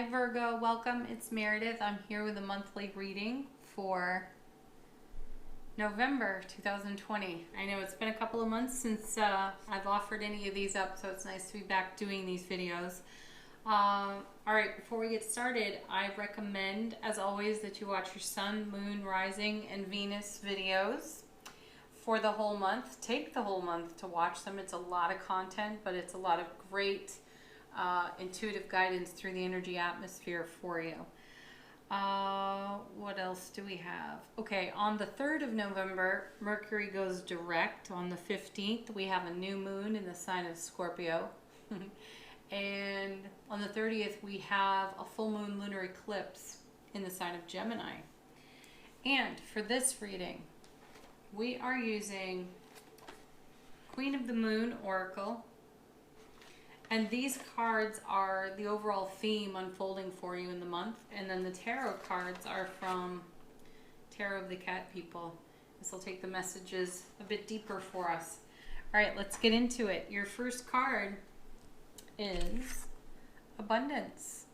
Hi Virgo, welcome. It's Meredith. I'm here with a monthly reading for November 2020. I know it's been a couple of months since I've offered any of these up, so it's nice to be back doing these videos. Alright, before we get started, I recommend, as always, that you watch your Sun, Moon, Rising, and Venus videos for the whole month. Take the whole month to watch them. It's a lot of content, but it's a lot of great intuitive guidance through the energy atmosphere for you. What else do we have? Okay, on the 3rd of November, Mercury goes direct. On the 15th, we have a new moon in the sign of Scorpio. And on the 30th, we have a full moon lunar eclipse in the sign of Gemini. And for this reading, we are using Queen of the Moon Oracle. And these cards are the overall theme unfolding for you in the month. And then the tarot cards are from Tarot of the Cat People. This will take the messages a bit deeper for us. All right, let's get into it. Your first card is Abundance.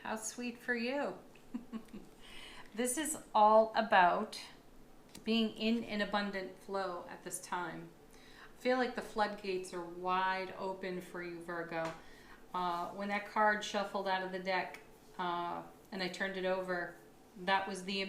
How sweet for you. This is all about being in an abundant flow at this time. I feel like the floodgates are wide open for you, Virgo. When that card shuffled out of the deck and I turned it over, that was the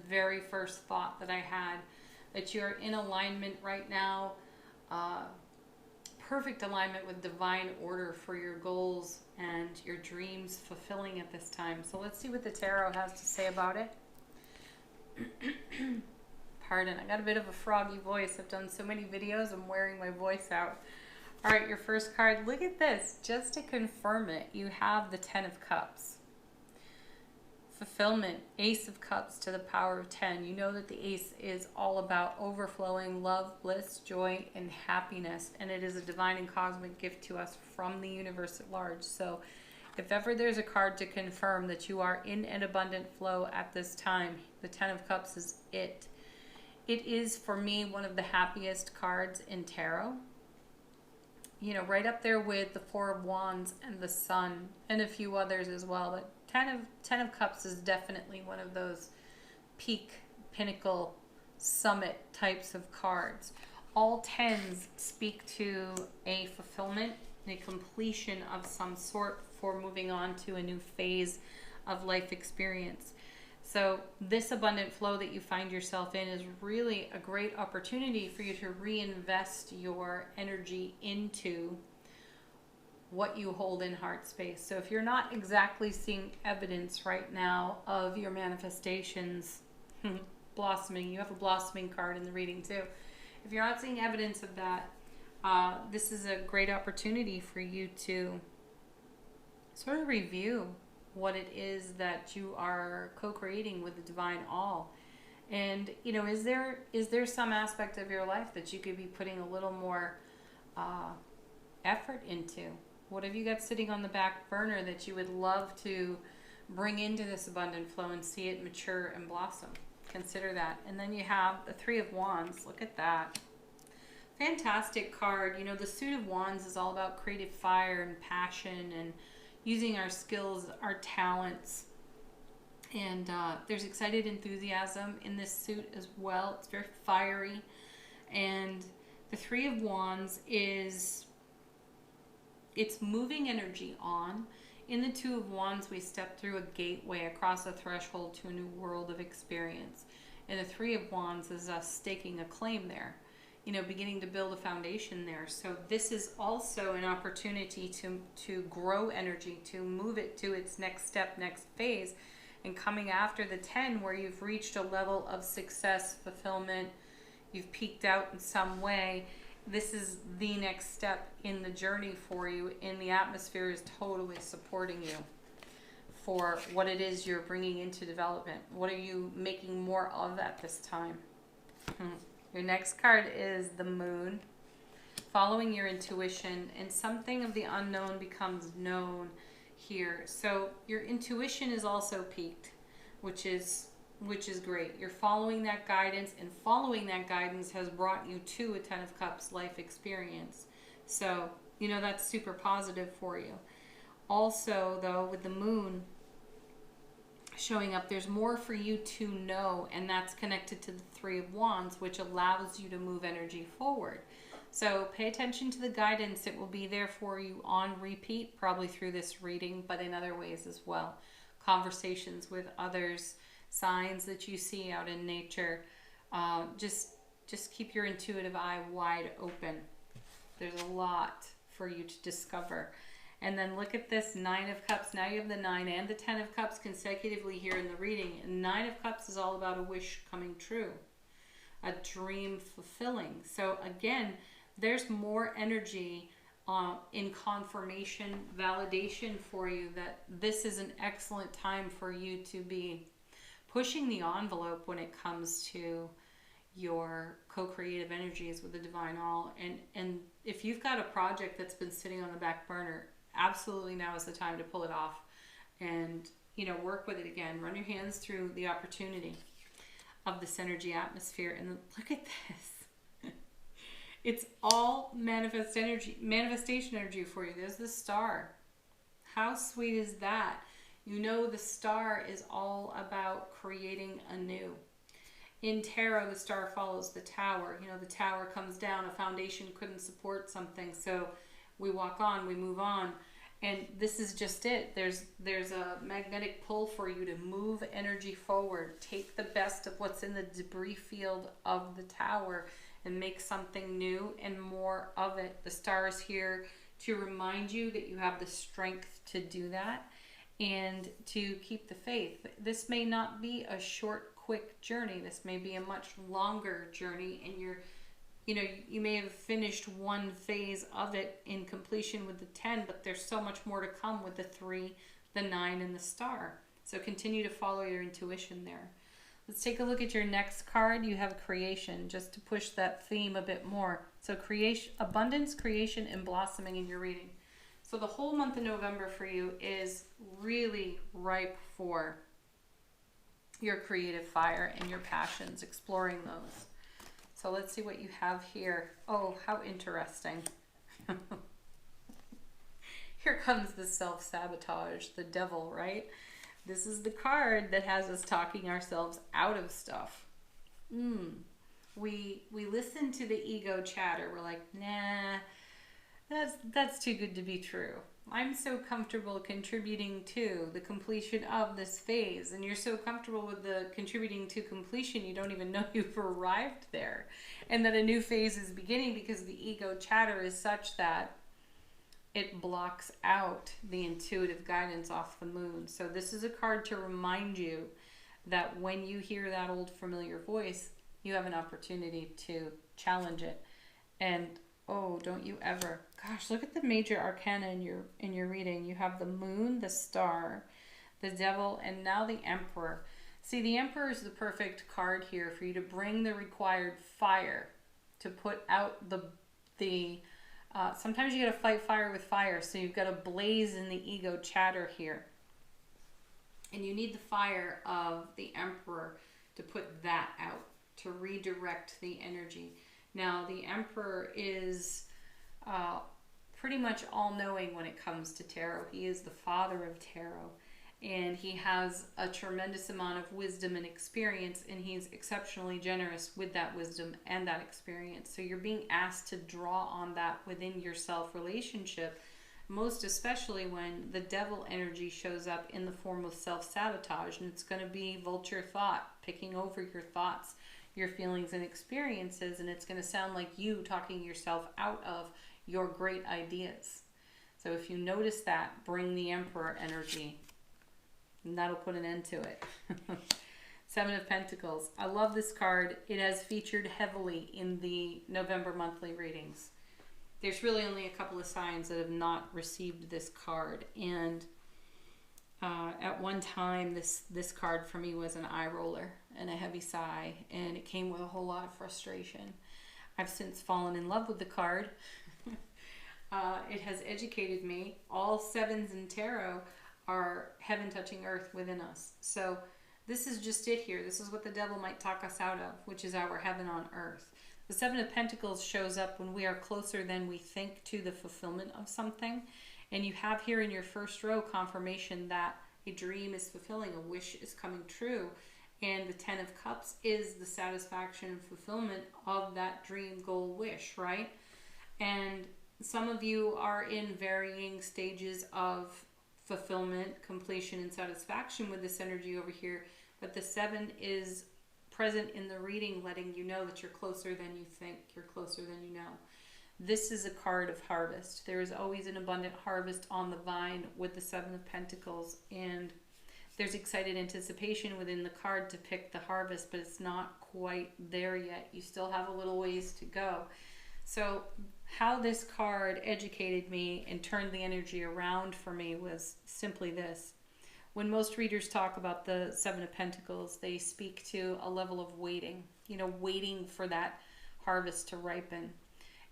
very first thought that I had, that you're in alignment right now, perfect alignment with divine order for your goals and your dreams fulfilling at this time. So let's see what the tarot has to say about it. Pardon, I got a bit of a froggy voice. I've done so many videos, I'm wearing my voice out. All right, your first card, look at this. Just to confirm it, you have the 10 of Cups. Fulfillment, Ace of Cups to the power of 10. You know that the Ace is all about overflowing love, bliss, joy, and happiness. And it is a divine and cosmic gift to us from the universe at large. So if ever there's a card to confirm that you are in an abundant flow at this time, the 10 of Cups is it. It is, for me, one of the happiest cards in tarot. You know, right up there with the 4 of Wands and the Sun and a few others as well. But 10 of Cups is definitely one of those peak, pinnacle, summit types of cards. All 10s speak to a fulfillment, a completion of some sort for moving on to a new phase of life experience. So this abundant flow that you find yourself in is really a great opportunity for you to reinvest your energy into what you hold in heart space. So if you're not exactly seeing evidence right now of your manifestations blossoming, you have a blossoming card in the reading too. If you're not seeing evidence of that, this is a great opportunity for you to sort of review what it is that you are co-creating with the divine all. And you know, is there some aspect of your life that you could be putting a little more effort into? What have you got sitting on the back burner that you would love to bring into this abundant flow and see it mature and blossom? Consider that. And then you have the 3 of Wands. Look at that. Fantastic card. You know, the suit of Wands is all about creative fire and passion and using our skills, our talents, and there's excited enthusiasm in this suit as well. It's very fiery. And the 3 of Wands is, it's moving energy on. In the 2 of Wands, we step through a gateway across a threshold to a new world of experience. And the 3 of Wands is us staking a claim there, you know, beginning to build a foundation there. So this is also an opportunity to grow energy, to move it to its next step, next phase. And coming after the 10, where you've reached a level of success, fulfillment, you've peaked out in some way, this is the next step in the journey for you, and the atmosphere is totally supporting you for what it is you're bringing into development. What are you making more of at this time? Your next card is the Moon. Following your intuition, and something of the unknown becomes known here. So your intuition is also peaked, which is great. You're following that guidance, and following that guidance has brought you to a 10 of Cups life experience. So, you know, that's super positive for you. Also, though, with the moon showing up, there's more for you to know, and that's connected to the Three of Wands, which allows you to move energy forward. So pay attention to the guidance. It will be there for you on repeat, probably through this reading, but in other ways as well. Conversations with others, signs that you see out in nature. Just keep your intuitive eye wide open. There's a lot for you to discover. And then look at this Nine of Cups. Now you have the 9 and the 10 of Cups consecutively here in the reading. And 9 of Cups is all about a wish coming true, a dream fulfilling. So again, there's more energy in confirmation, validation for you that this is an excellent time for you to be pushing the envelope when it comes to your co-creative energies with the Divine All. And if you've got a project that's been sitting on the back burner, absolutely now is the time to pull it off and, you know, work with it again. Run your hands through the opportunity of this energy atmosphere. And look at this. It's all manifestation energy for you. There's the star. How sweet is that? You know, the star is all about creating anew. In tarot, the star follows the tower. You know, the tower comes down, a foundation couldn't support something, so we walk on, we move on. And this is just it. There's a magnetic pull for you to move energy forward. Take the best of what's in the debris field of the tower and make something new and more of it. The star is here to remind you that you have the strength to do that and to keep the faith. This may not be a short, quick journey. This may be a much longer journey, and you may have finished one phase of it in completion with the 10, but there's so much more to come with the 3, the 9, and the star. So continue to follow your intuition there. Let's take a look at your next card. You have creation, just to push that theme a bit more. So creation, abundance, creation, and blossoming in your reading. So the whole month of November for you is really ripe for your creative fire and your passions, exploring those. So let's see what you have here. Oh, how interesting. Here comes the self-sabotage, the devil, right? This is the card that has us talking ourselves out of stuff. We listen to the ego chatter. We're like, nah, that's too good to be true. I'm so comfortable contributing to the completion of this phase. And you're so comfortable with the contributing to completion, you don't even know you've arrived there. And that a new phase is beginning because the ego chatter is such that it blocks out the intuitive guidance off the moon. So this is a card to remind you that when you hear that old familiar voice, you have an opportunity to challenge it. And oh, don't you ever. Gosh, look at the major arcana in your reading. You have the moon, the star, the devil, and now the emperor. See, the emperor is the perfect card here for you to bring the required fire, to put out sometimes you got to fight fire with fire, so you've got to blaze in the ego chatter here. And you need the fire of the emperor to put that out, to redirect the energy. Now, the emperor is pretty much all-knowing when it comes to tarot. He is the father of tarot, and he has a tremendous amount of wisdom and experience, and he's exceptionally generous with that wisdom and that experience. So you're being asked to draw on that within your self-relationship, most especially when the devil energy shows up in the form of self-sabotage, and it's going to be vulture thought, picking over your thoughts, your feelings and experiences, and it's going to sound like you talking yourself out of your great ideas. So if you notice that, bring the emperor energy, and that'll put an end to it. 7 of Pentacles. I love this card. It has featured heavily in the November monthly readings. There's really only a couple of signs that have not received this card, and at one time this card for me was an eye roller and a heavy sigh, and it came with a whole lot of frustration. I've since fallen in love with the card. It has educated me. All 7s in tarot are heaven touching earth within us. So this is just it here. This is what the devil might talk us out of, which is our heaven on earth. The 7 of Pentacles shows up when we are closer than we think to the fulfillment of something. And you have here in your first row confirmation that a dream is fulfilling, a wish is coming true. And the 10 of Cups is the satisfaction and fulfillment of that dream, goal, wish, right? And some of you are in varying stages of fulfillment, completion, and satisfaction with this energy over here. But the 7 is present in the reading, letting you know that you're closer than you think, you're closer than you know. This is a card of harvest. There is always an abundant harvest on the vine with the 7 of Pentacles, and there's excited anticipation within the card to pick the harvest, but it's not quite there yet. You still have a little ways to go. So how this card educated me and turned the energy around for me was simply this. When most readers talk about the 7 of Pentacles, they speak to a level of waiting, waiting for that harvest to ripen.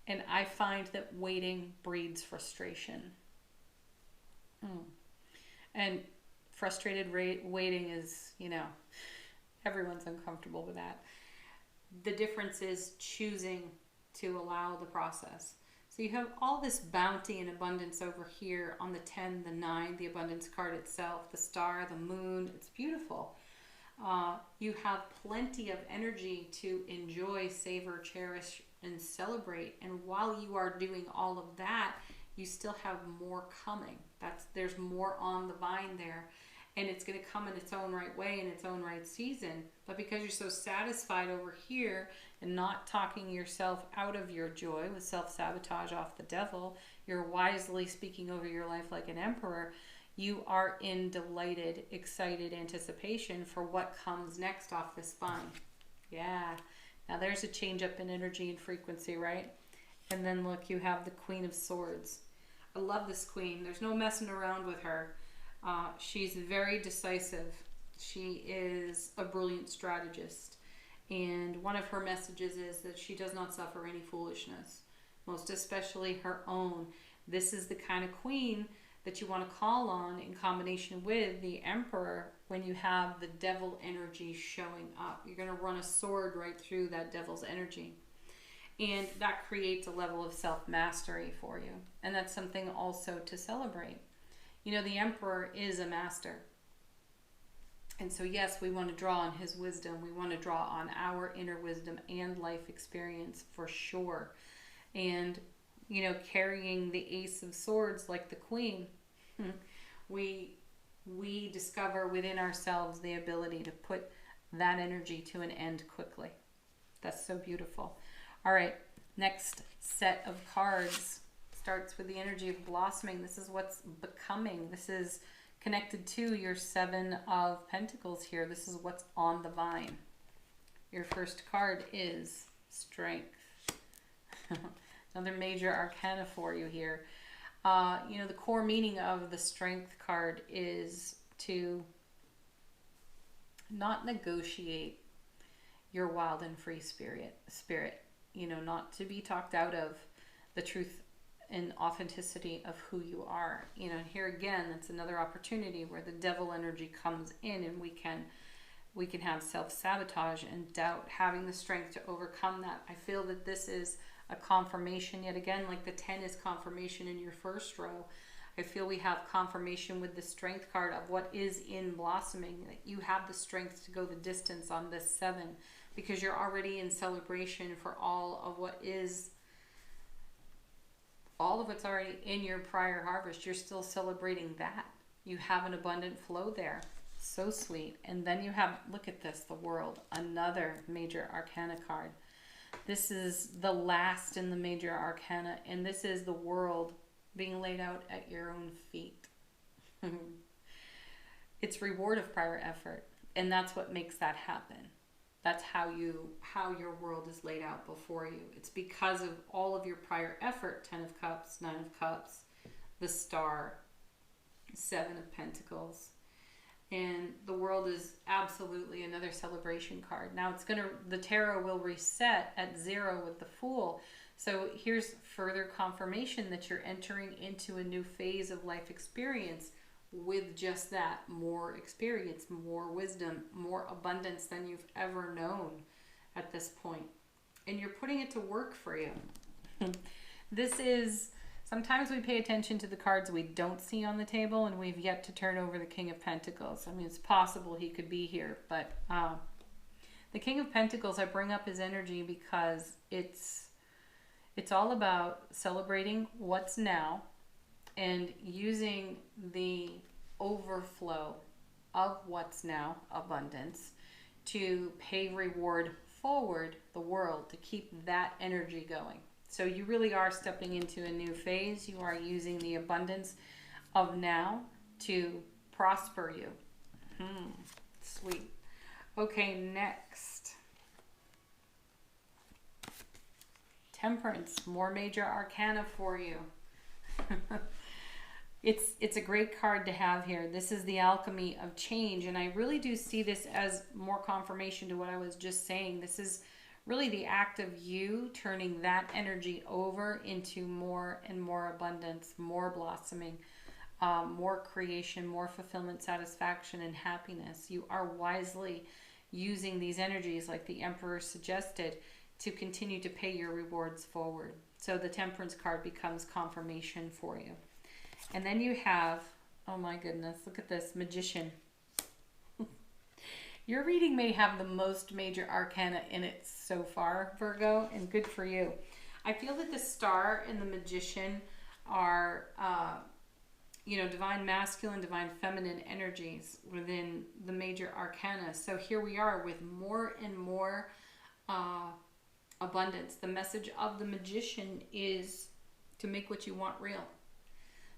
And I find that waiting breeds frustration. And frustrated waiting is, everyone's uncomfortable with that. The difference is choosing to allow the process. So you have all this bounty and abundance over here on the 10, the 9, the abundance card itself, the star, the moon. It's beautiful. You have plenty of energy to enjoy, savor, cherish, and celebrate. And while you are doing all of that, you still have more coming. There's more on the vine there. And it's going to come in its own right way, in its own right season. But because you're so satisfied over here and not talking yourself out of your joy with self-sabotage off the devil, you're wisely speaking over your life like an emperor. You are in delighted, excited anticipation for what comes next off this vine. Yeah. Now there's a change up in energy and frequency, right? And then look, you have the Queen of Swords. I love this queen. There's no messing around with her. She's very decisive. She is a brilliant strategist. And one of her messages is that she does not suffer any foolishness, most especially her own. This is the kind of queen that you want to call on in combination with the Emperor when you have the devil energy showing up. You're going to run a sword right through that devil's energy. And that creates a level of self-mastery for you. And that's something also to celebrate. The Emperor is a master. And so, yes, we want to draw on his wisdom. We want to draw on our inner wisdom and life experience for sure. And, carrying the Ace of Swords like the Queen, we discover within ourselves the ability to put that energy to an end quickly. That's so beautiful. All right, next set of cards starts with the energy of blossoming. This is what's becoming. This is connected to your 7 of Pentacles here. This is what's on the vine. Your first card is Strength. Another major arcana for you here. The core meaning of the Strength card is to not negotiate your wild and free spirit. Not to be talked out of the truth and authenticity of who you are. Here again, that's another opportunity where the devil energy comes in, and we can have self-sabotage and doubt, having the strength to overcome that. I feel that this is a confirmation yet again, like the 10 is confirmation in your first row. I feel we have confirmation with the Strength card of what is in blossoming, that you have the strength to go the distance on this 7, because you're already in celebration for all of what's already in your prior harvest. You're still celebrating that. You have an abundant flow there. So sweet. And then you have, look at this, the World, another major arcana card. This is the last in the major arcana, and this is the world being laid out at your own feet. It's reward of prior effort, and that's what makes that happen. That's how your world is laid out before you. It's because of all of your prior effort. 10 of Cups, 9 of Cups, the Star, 7 of Pentacles. And the World is absolutely another celebration card. Now the tarot will reset at 0 with the Fool. So here's further confirmation that you're entering into a new phase of life experience with just that, more experience, more wisdom, more abundance than you've ever known at this point. And you're putting it to work for you. This is Sometimes we pay attention to the cards we don't see on the table, and we've yet to turn over the King of Pentacles. I mean, it's possible he could be here, but the King of Pentacles, I bring up his energy because it's all about celebrating what's now and using the overflow of what's now, abundance, to pay reward forward the world, to keep that energy going. So you really are stepping into a new phase. You are using the abundance of now to prosper you. Sweet. Okay, next. Temperance, more major arcana for you. It's a great card to have here. This is the alchemy of change, and I really do see this as more confirmation to what I was just saying. This is really the act of you turning that energy over into more and more abundance, more blossoming, more creation, more fulfillment, satisfaction, and happiness. You are wisely using these energies, like the Emperor suggested, to continue to pay your rewards forward. So the Temperance card becomes confirmation for you. And then you have, oh my goodness, look at this, Magician. Your reading may have the most major arcana in it so far, Virgo, and good for you. I feel that the Star and the Magician are, divine masculine, divine feminine energies within the major arcana. So here we are with more and more abundance. The message of the Magician is to make what you want real.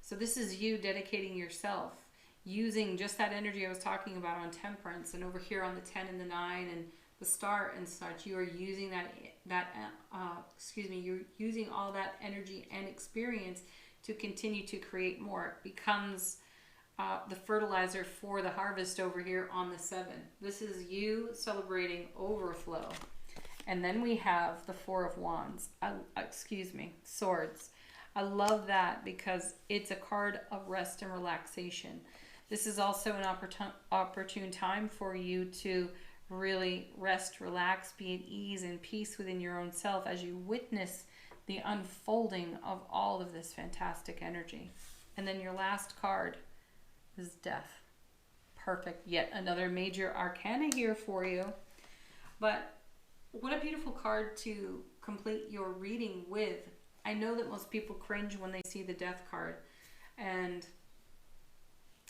So this is you dedicating yourself, using just that energy I was talking about on Temperance, and over here on the 10 and the 9 and the Star and such. You are using you're using all that energy and experience to continue to create more. It becomes the fertilizer for the harvest over here on the 7. This is you celebrating overflow. And then we have the Four of Wands, Swords. I love that because it's a card of rest and relaxation. This is also an opportune time for you to really rest, relax, be at ease and peace within your own self as you witness the unfolding of all of this fantastic energy. And then your last card is Death. Perfect. Yet another major arcana here for you. But what a beautiful card to complete your reading with. I know that most people cringe when they see the Death card, and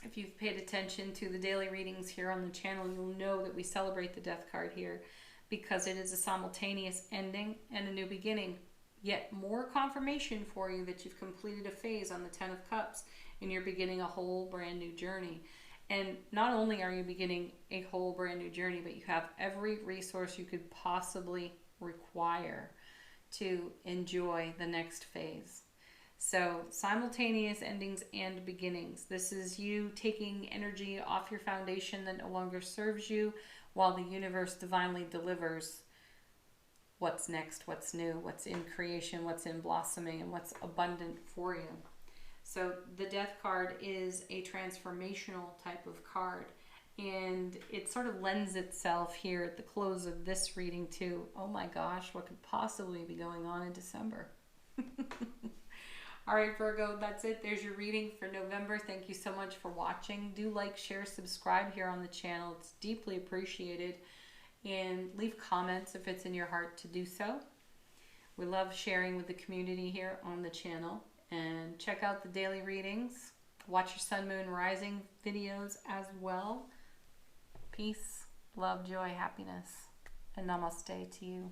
if you've paid attention to the daily readings here on the channel, you'll know that we celebrate the Death card here because it is a simultaneous ending and a new beginning. Yet more confirmation for you that you've completed a phase on the 10 of Cups and you're beginning a whole brand new journey. And not only are you beginning a whole brand new journey, but you have every resource you could possibly require to enjoy the next phase. So simultaneous endings and beginnings. This is you taking energy off your foundation that no longer serves you, while the universe divinely delivers what's next, what's new, what's in creation, what's in blossoming, and what's abundant for you. So the Death card is a transformational type of card. And it sort of lends itself here at the close of this reading to, oh my gosh, what could possibly be going on in December? All right, Virgo, that's it. There's your reading for November. Thank you so much for watching. Do like, share, subscribe here on the channel. It's deeply appreciated. And leave comments if it's in your heart to do so. We love sharing with the community here on the channel. And check out the daily readings. Watch your Sun, Moon, Rising videos as well. Peace, love, joy, happiness, and namaste to you.